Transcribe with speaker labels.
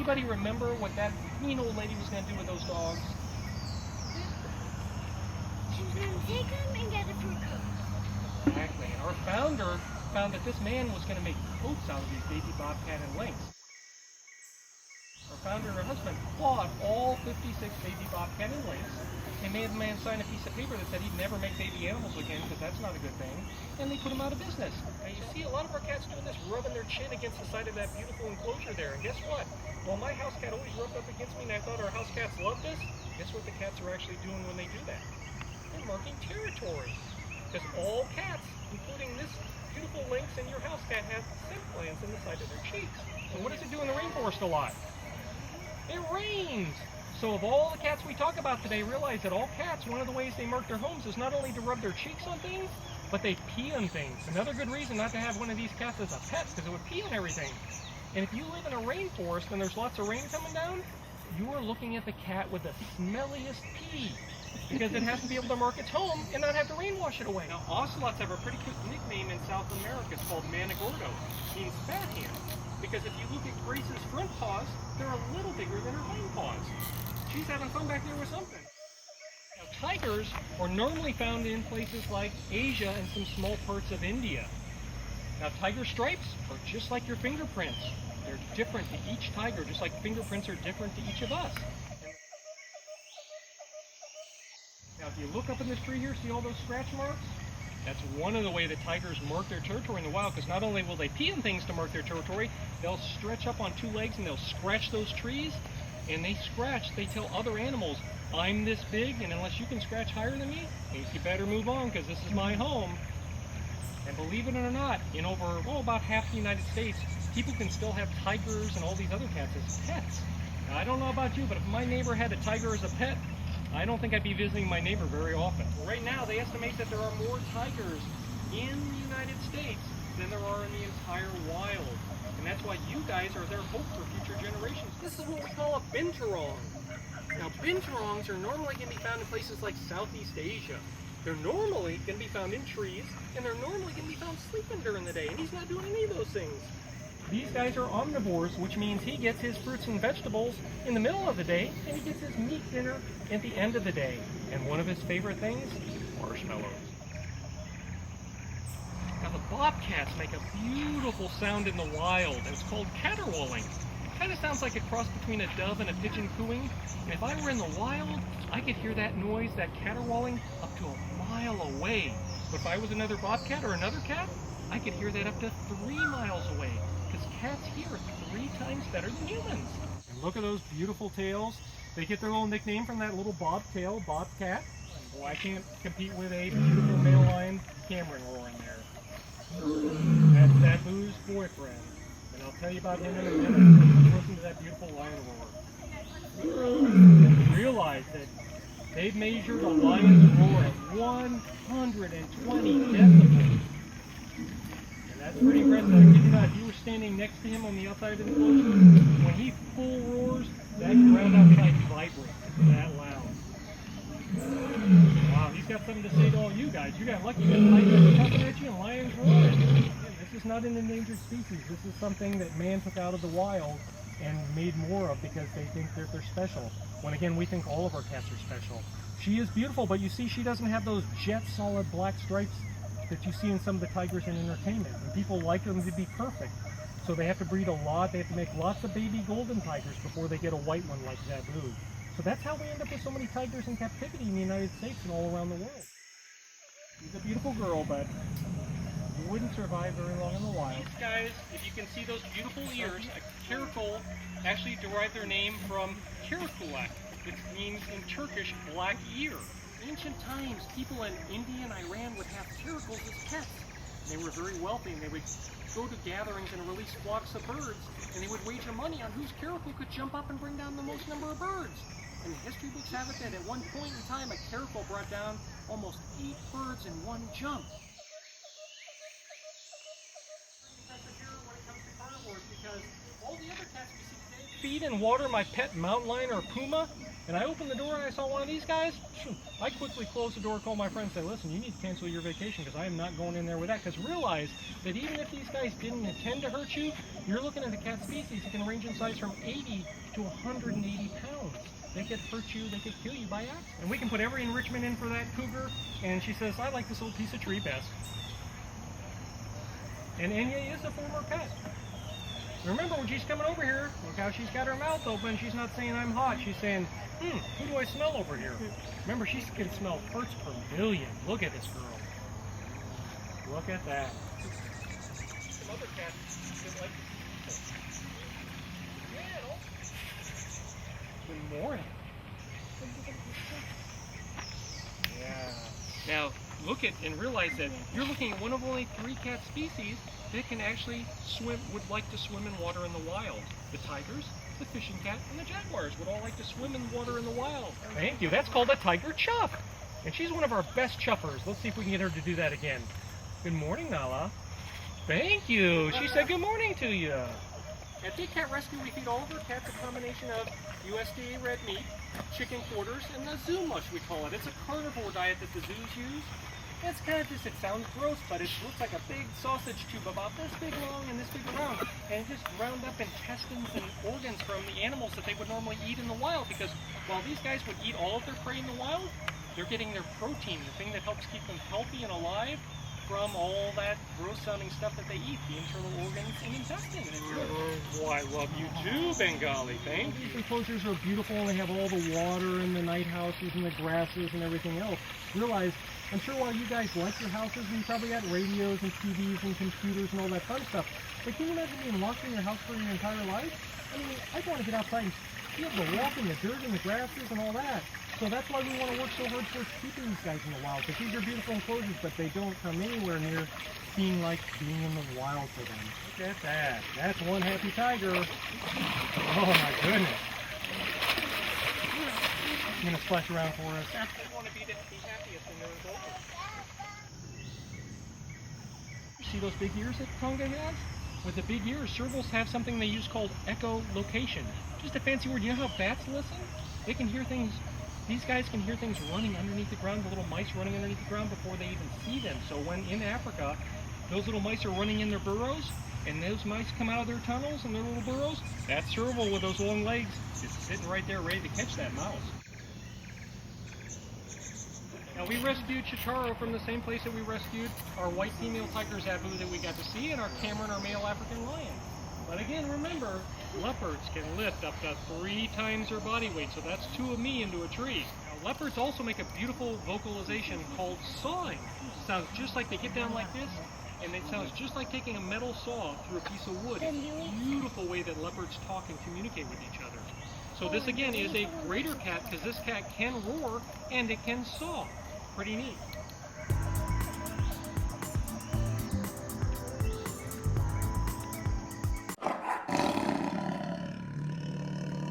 Speaker 1: anybody remember what that mean old lady was going to do with those dogs?
Speaker 2: She's going to take them and get it for cook.
Speaker 1: Exactly. And our founder found that this man was going to make coats out of these baby bobcat and lynx. Our founder and her husband bought all 56 baby bobcat and lynx and made the man sign a piece of paper that said he'd never make baby animals again because that's not a good thing, and they put him out of business. Now you see a lot of our cats doing this, rubbing their chin against the side of that beautiful enclosure there, and guess what? Well, my house cat always rubbed up against me and I thought our house cats loved us. Guess what the cats are actually doing when they do that? They're marking territory. Because all cats, including this beautiful lynx and your house cat, have scent glands in the side of their cheeks. And what does it do in the rainforest a lot? It rains! So of all the cats we talk about today, realize that all cats, one of the ways they mark their homes is not only to rub their cheeks on things, but they pee on things. Another good reason not to have one of these cats as a pet, because it would pee on everything. And if you live in a rainforest and there's lots of rain coming down, you are looking at the cat with the smelliest pee, because it has to be able to mark its home and not have the rain wash it away. Now, ocelots have a pretty cute nickname in South America. It's called manigordo, means fat hand. Because if you look at Grace's front paws, they're a little bigger than her hind paws. She's having fun back there with something. Now, tigers are normally found in places like Asia and some small parts of India. Now, tiger stripes are just like your fingerprints. They're different to each tiger, just like fingerprints are different to each of us. Now, if you look up in this tree here, see all those scratch marks? That's one of the ways that tigers mark their territory in the wild, because not only will they pee on things to mark their territory, they'll stretch up on two legs and they'll scratch those trees, and they tell other animals, I'm this big, and unless you can scratch higher than me, you better move on, because this is my home. And believe it or not, in over, about half the United States, people can still have tigers and all these other cats as pets. Now, I don't know about you, but if my neighbor had a tiger as a pet, I don't think I'd be visiting my neighbor very often. Right now, they estimate that there are more tigers in the United States than there are in the entire wild. And that's why you guys are their hope for future generations. This is what we call a binturong. Now, binturongs are normally going to be found in places like Southeast Asia. They're normally going to be found in trees, and they're normally going to be found sleeping during the day, and he's not doing any of those things. These guys are omnivores, which means he gets his fruits and vegetables in the middle of the day, and he gets his meat dinner at the end of the day. And one of his favorite things? Marshmallows. Now the bobcats make a beautiful sound in the wild, and it's called caterwauling. It kind of sounds like a cross between a dove and a pigeon cooing. And if I were in the wild, I could hear that noise, that caterwauling, up to a mile away. But if I was another bobcat or another cat, I could hear that up to 3 miles away. Because cats hear 3 times better than humans. And look at those beautiful tails. They get their little nickname from that little bobtail, bobcat. Well, I can't compete with a beautiful male lion Cameron roaring there. That's Sabu's boyfriend. And I'll tell you about him in a minute. Listen to that beautiful lion roar. And realize that they've measured a lion's roar at 120 decibels. That's pretty impressive. I kid you not, if you were standing next to him on the outside of the enclosure, when he full roars, that ground outside vibrates. It's that loud. Wow, he's got something to say to all you guys. You got lucky that tigers are coming at you and lions roaring. Again, this is not an endangered species. This is something that man took out of the wild and made more of because they think that they're special. When again, we think all of our cats are special. She is beautiful, but you see she doesn't have those jet solid black stripes that you see in some of the tigers in entertainment. And people like them to be perfect. So they have to breed a lot. They have to make lots of baby golden tigers before they get a white one like Sabu. So that's how we end up with so many tigers in captivity in the United States and all around the world. She's a beautiful girl, but you wouldn't survive very long in the wild. These guys, if you can see those beautiful ears, a caracal actually derived their name from karakulak, which means in Turkish, black ear. Ancient times, people in India and Iran would have caracals as pets. They were very wealthy, and they would go to gatherings and release flocks of birds, and they would wager money on whose caracal could jump up and bring down the most number of birds. And the history books have it that at one point in time, a caracal brought down almost 8 birds in one jump. Because all the other cats we see today feed and water my pet mountain lion or puma. And I opened the door and I saw one of these guys. I quickly closed the door, called my friend, and said, listen, you need to cancel your vacation because I am not going in there with that. Because realize that even if these guys didn't intend to hurt you, you're looking at a cat species that can range in size from 80 to 180 pounds. They could hurt you, they could kill you by accident. And we can put every enrichment in for that cougar. And she says, I like this little piece of tree best. And Enya is a former pet. Remember, when she's coming over here, look how she's got her mouth open. She's not saying I'm hot. She's saying, who do I smell over here? Remember, she can smell parts per million. Look at this girl. Look at that. Some other cats that like to see people. Good morning. Yeah. Now, look at and realize that you're looking at one of only 3 cat species that can actually swim, would like to swim in water in the wild. The tigers, the fishing cat, and the jaguars would all like to swim in water in the wild. Thank you. That's called a tiger chuff. And she's one of our best chuffers. Let's see if we can get her to do that again. Good morning, Nala. Thank you. She said good morning to you. At Big Cat Rescue, we feed all of our cats a combination of USDA red meat, chicken quarters, and the zoo mush, we call it. It's a carnivore diet that the zoos use. It's kind of just, it sounds gross, but it looks like a big sausage tube about this big long and this big around. And it just ground up intestines and organs from the animals that they would normally eat in the wild, because while these guys would eat all of their prey in the wild, they're getting their protein, the thing that helps keep them healthy and alive, from all that gross sounding stuff that they eat, the internal organs and intestines. Oh, I love you too, Bengali. Thank you. These enclosures are beautiful, and they have all the water and the night houses and the grasses and everything else. Realize, I'm sure while you guys like your houses, you probably got radios and TVs and computers and all that fun stuff. But can you imagine being locked in your house for your entire life? I mean, I'd want to get outside and be able to walk in the dirt and the grasses and all that. So that's why we want to work so hard towards keeping these guys in the wild. Because these are beautiful enclosures, but they don't come anywhere near being like being in the wild for them. Look at that. That's one happy tiger. Oh my goodness. I'm going to splash around for us. They want to be happiest in their adulthood. See those big ears that Tonga has? With the big ears, servals have something they use called echolocation. Just a fancy word. You know how bats listen? They can hear things. These guys can hear things running underneath the ground, the little mice running underneath the ground before they even see them. So when in Africa, those little mice are running in their burrows, and those mice come out of their tunnels and their little burrows, that serval with those long legs is sitting right there ready to catch that mouse. Now we rescued Chitaro from the same place that we rescued our white female tiger zabu that we got to see, and our Cameron, our male African lion. But again, remember, leopards can lift up to 3 times their body weight, so that's 2 of me into a tree. Now, leopards also make a beautiful vocalization called sawing. It sounds just like they get down like this, and it sounds just like taking a metal saw through a piece of wood. It's a beautiful way that leopards talk and communicate with each other. So this again is a greater cat, because this cat can roar and it can saw. Pretty neat.